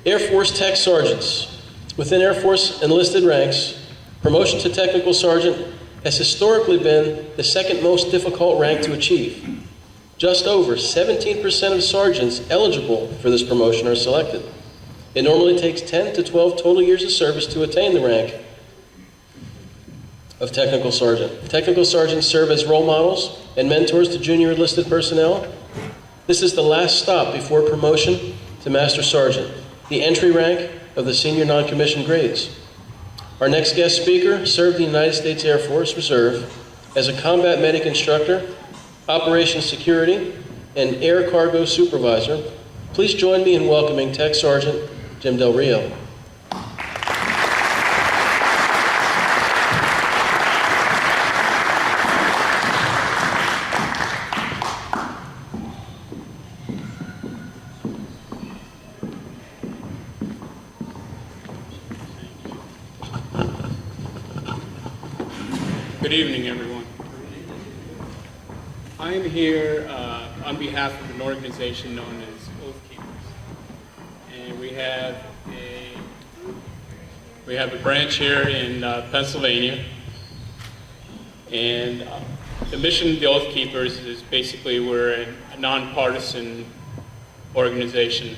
Air Force Tech Sergeants. Within Air Force enlisted ranks, promotion to Technical Sergeant has historically been the second most difficult rank to achieve. Just over 17% of sergeants eligible for this promotion are selected. It normally takes 10 to 12 total years of service to attain the rank of Technical Sergeant. Technical Sergeants serve as role models and mentors to junior enlisted personnel. This is the last stop before promotion to Master Sergeant, the entry rank of the senior non-commissioned grades. Our next guest speaker served the United States Air Force Reserve as a combat medic instructor, operations security, and air cargo supervisor. Please join me in welcoming Tech Sergeant Jim Del Rio. Good evening, everyone. I am here on behalf of an organization known as Oath Keepers, and we have a branch here in Pennsylvania. And the mission of the Oath Keepers is basically we're a nonpartisan organization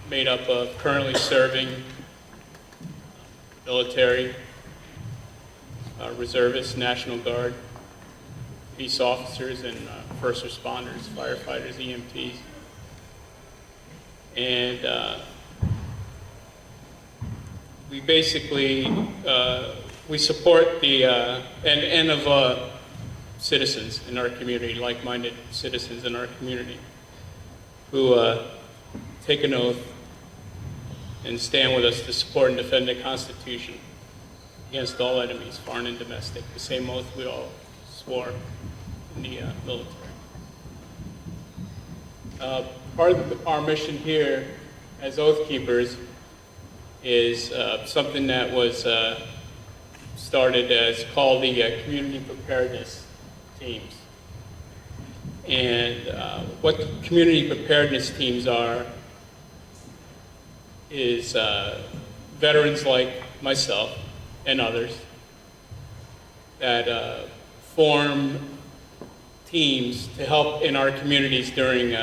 made up of currently serving military, reservists, National Guard, peace officers, and first responders, firefighters, EMTs. And we basically, we support the end of citizens in our community, like-minded citizens in our community, who take an oath and stand with us to support and defend the Constitution against all enemies, foreign and domestic, the same oath we all swore in the military. Part of our mission here as Oath Keepers is something that was started as called the Community Preparedness Teams. And what the Community Preparedness Teams are is veterans like myself and others that form teams to help in our communities during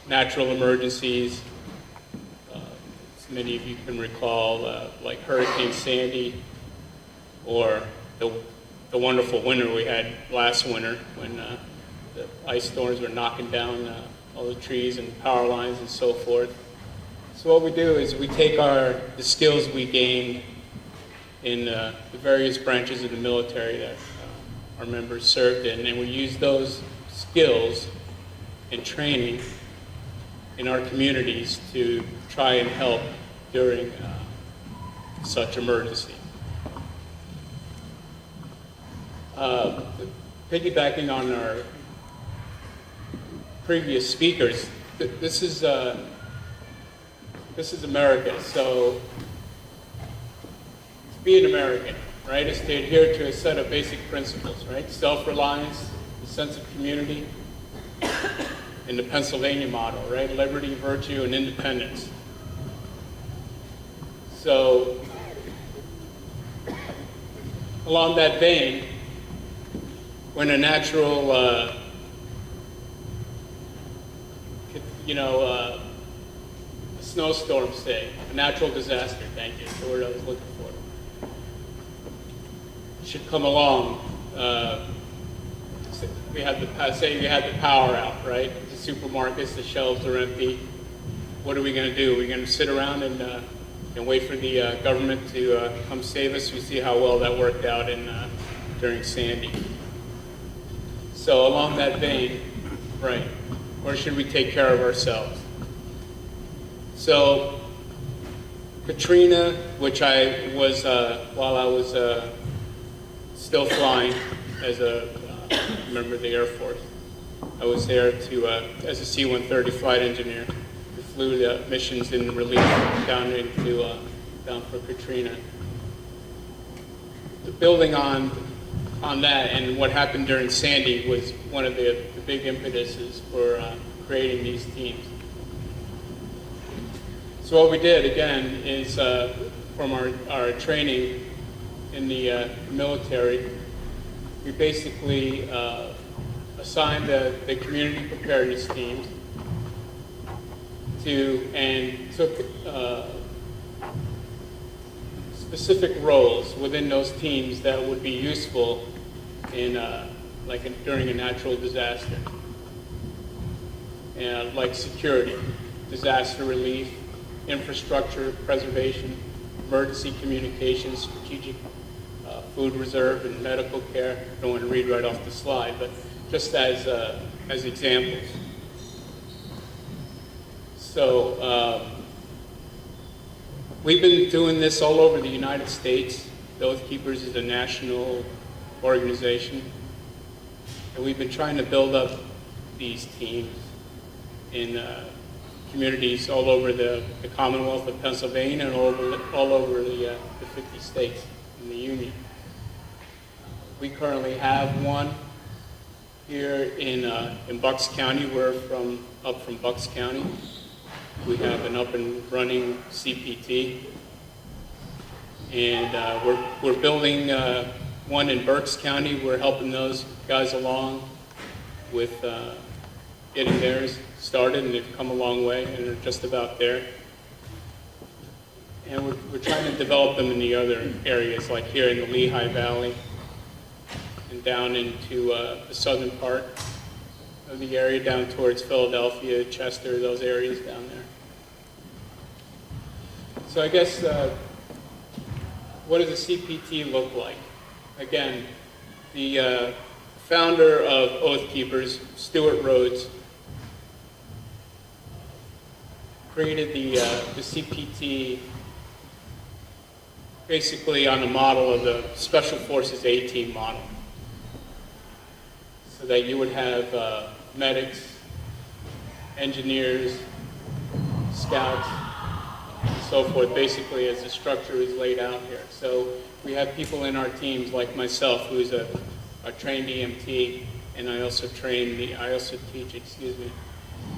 natural emergencies. As many of you can recall, like Hurricane Sandy, or the wonderful winter we had last winter when the ice storms were knocking down all the trees and power lines and so forth. So what we do is we take the skills we gained in the various branches of the military that our members served in, and we use those skills and training in our communities to try and help during such emergency. Piggybacking on our previous speakers, this is America. So to be an American, right, is to adhere to a set of basic principles, right? Self-reliance, a sense of community, and the Pennsylvania model, right? Liberty, virtue, and independence. So along that vein, when a natural, a snowstorm, say, a natural disaster, thank you, that's the word I was looking for, should come along. We had the power out, right? The supermarkets, the shelves are empty. What are we going to do? Are we going to sit around and wait for the government to come save us? We see how well that worked out during Sandy. So along that vein, right, or should we take care of ourselves? So Katrina, which I was, while I was still flying as a member of the Air Force, I was there to, as a C-130 flight engineer. We flew the missions in relief down for Katrina. Building on that and what happened during Sandy was one of the big impetuses for creating these teams. So what we did, again, is from our training in the military, we basically assigned the community preparedness teams and took specific roles within those teams that would be useful during a natural disaster. And like security, disaster relief, infrastructure preservation, emergency communications, strategic food reserve, and medical care. I don't want to read right off the slide, but just as examples. So we've been doing this all over the United States. The Oath Keepers is a national organization, and we've been trying to build up these teams in communities all over the Commonwealth of Pennsylvania and all over the 50 states in the Union. We currently have one here in Bucks County. We're up from Bucks County. We have an up and running CPT, and we're building one in Berks County. We're helping those guys along with getting theirs started, and they've come a long way, and they're just about there. And we're trying to develop them in the other areas, like here in the Lehigh Valley, and down into the southern part of the area, down towards Philadelphia, Chester, those areas down there. So I guess, what does a CPT look like? Again, the founder of Oath Keepers, Stuart Rhodes, created the CPT basically on a model of the Special Forces A-Team model, so that you would have medics, engineers, scouts, and so forth, basically as the structure is laid out here. So we have people in our teams like myself, who's a trained EMT, and I also teach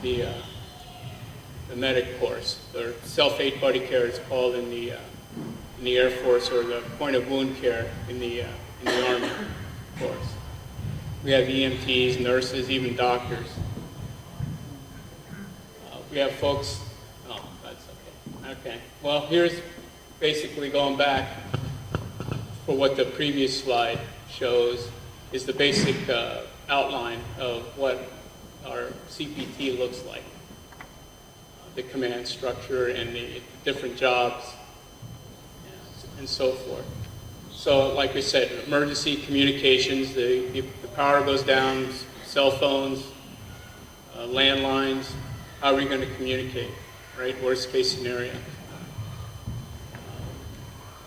the medic course, or self-aid buddy care is called in the Air Force, or the point of wound care in the Army Force. We have EMTs, nurses, even doctors. We have folks. Oh, that's okay. Okay. Well, here's basically going back for what the previous slide shows is the basic outline of what our CPT looks like. The command structure and the different jobs and so forth. So like we said, emergency communications, the power goes down, cell phones, landlines, how are we going to communicate, right? Worst case scenario.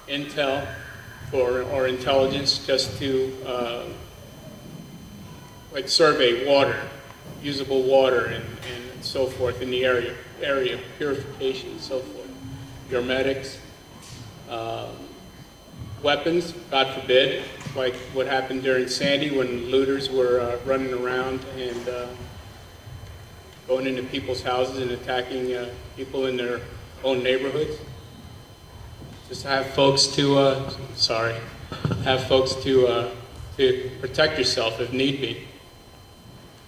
Intel or intelligence, just to like survey water, usable water and so forth in the area, purification and so forth. Your medics, weapons, God forbid, like what happened during Sandy when looters were running around and going into people's houses and attacking people in their own neighborhoods. Just have folks to protect yourself if need be.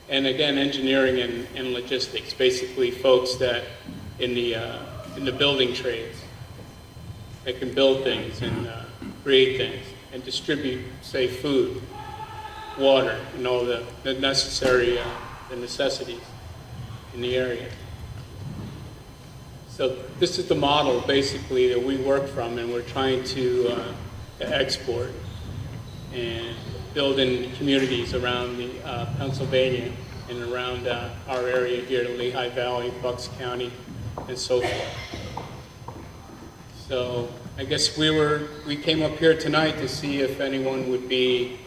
And again, engineering and logistics, basically folks that in the building trades that can build things and create things and distribute, say, food, water, and all the necessary the necessities in the area. So this is the model basically that we work from, and we're trying to export and build in communities around the Pennsylvania and around our area here, the Lehigh Valley, Bucks County, and so forth. So I guess we came up here tonight to see if anyone would be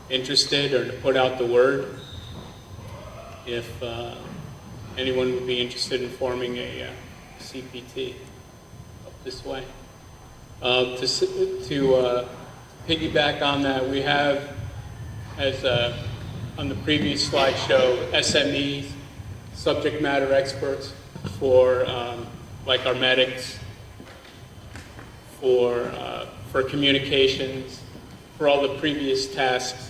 interested, or to put out the word, if anyone would be interested in forming a CPT up this way. To piggyback on that, we have, as on the previous slideshow, SMEs, subject matter experts for like our medics, for communications, for all the previous tasks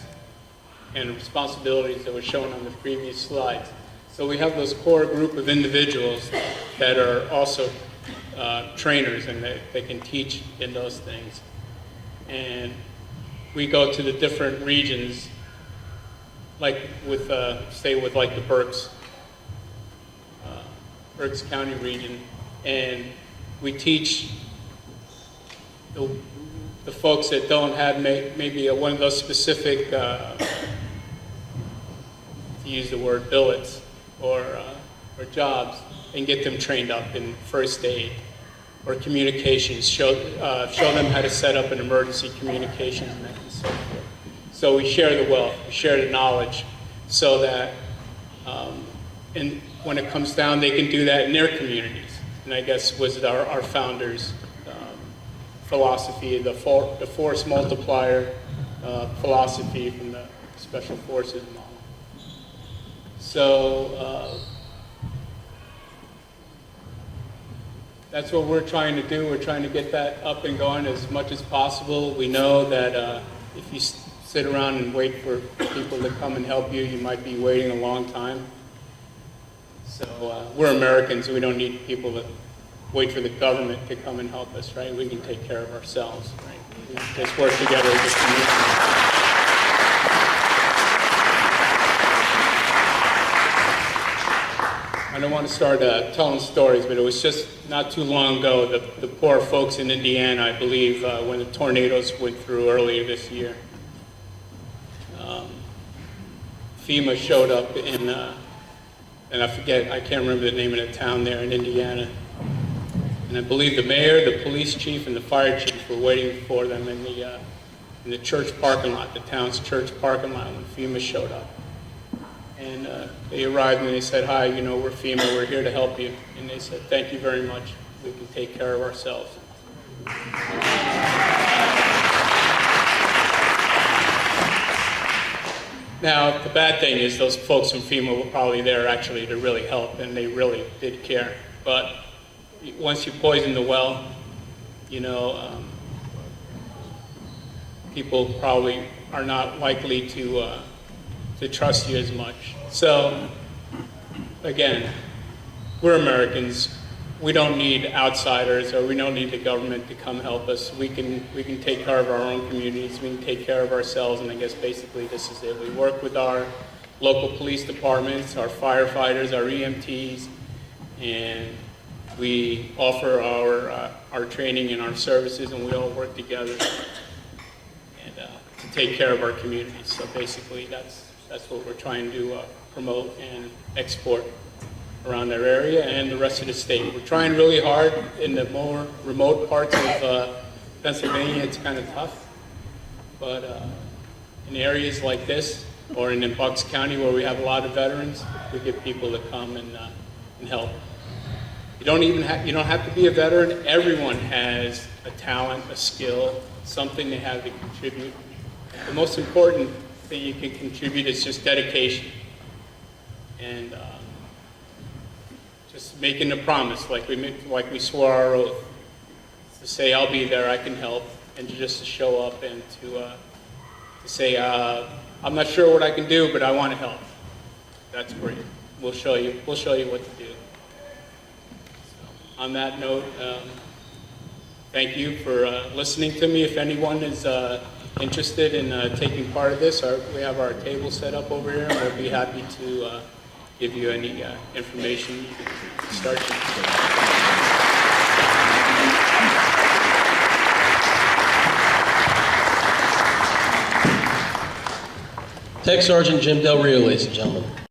and responsibilities that were shown on the previous slides. So we have those core group of individuals that are also trainers, and they can teach in those things. And we go to the different regions, like with, say with like the Berks County region, and we teach the folks that don't have maybe one of those specific, to use the word, billets or jobs, and get them trained up in first aid or communications, show them how to set up an emergency communications net and so forth. So we share the wealth, we share the knowledge, so that and when it comes down, they can do that in their communities. And I guess was our founders' philosophy, the force multiplier philosophy from the Special Forces model. So that's what we're trying to do. We're trying to get that up and going as much as possible. We know that if you sit around and wait for people to come and help you, you might be waiting a long time. So we're Americans. We don't need people to wait for the government to come and help us, right? We can take care of ourselves, right? We just work together as a community. I don't want to start telling stories, but it was just not too long ago, the poor folks in Indiana, I believe, when the tornadoes went through earlier this year, FEMA showed up in, and I can't remember the name of the town there in Indiana. And I believe the mayor, the police chief, and the fire chief were waiting for them in the church parking lot, the town's church parking lot, when FEMA showed up. And they arrived and they said, "Hi, you know, we're FEMA, we're here to help you." And they said, "Thank you very much. We can take care of ourselves." Now, the bad thing is those folks from FEMA were probably there actually to really help, and they really did care. But once you poison the well, you know, people probably are not likely to trust you as much. So, again, we're Americans. We don't need outsiders, or we don't need the government to come help us. We can take care of our own communities. We can take care of ourselves, and I guess basically this is it. We work with our local police departments, our firefighters, our EMTs, and we offer our training and our services, and we all work together and to take care of our communities. So basically, that's what we're trying to promote and export around our area and the rest of the state. We're trying really hard in the more remote parts of Pennsylvania. It's kind of tough, but in areas like this, or in Bucks County where we have a lot of veterans, we get people to come and help. You don't have to be a veteran. Everyone has a talent, a skill, something they have to contribute. The most important thing you can contribute is just dedication and just making a promise, like we swore our oath, to say I'll be there, I can help, and just to show up and to say I'm not sure what I can do, but I want to help. That's great. We'll show you what to do. On that note, thank you for listening to me. If anyone is interested in taking part of this, we have our table set up over here, and we'll be happy to give you any information you can start to. Tech Sergeant Jim Del Rio, ladies and gentlemen.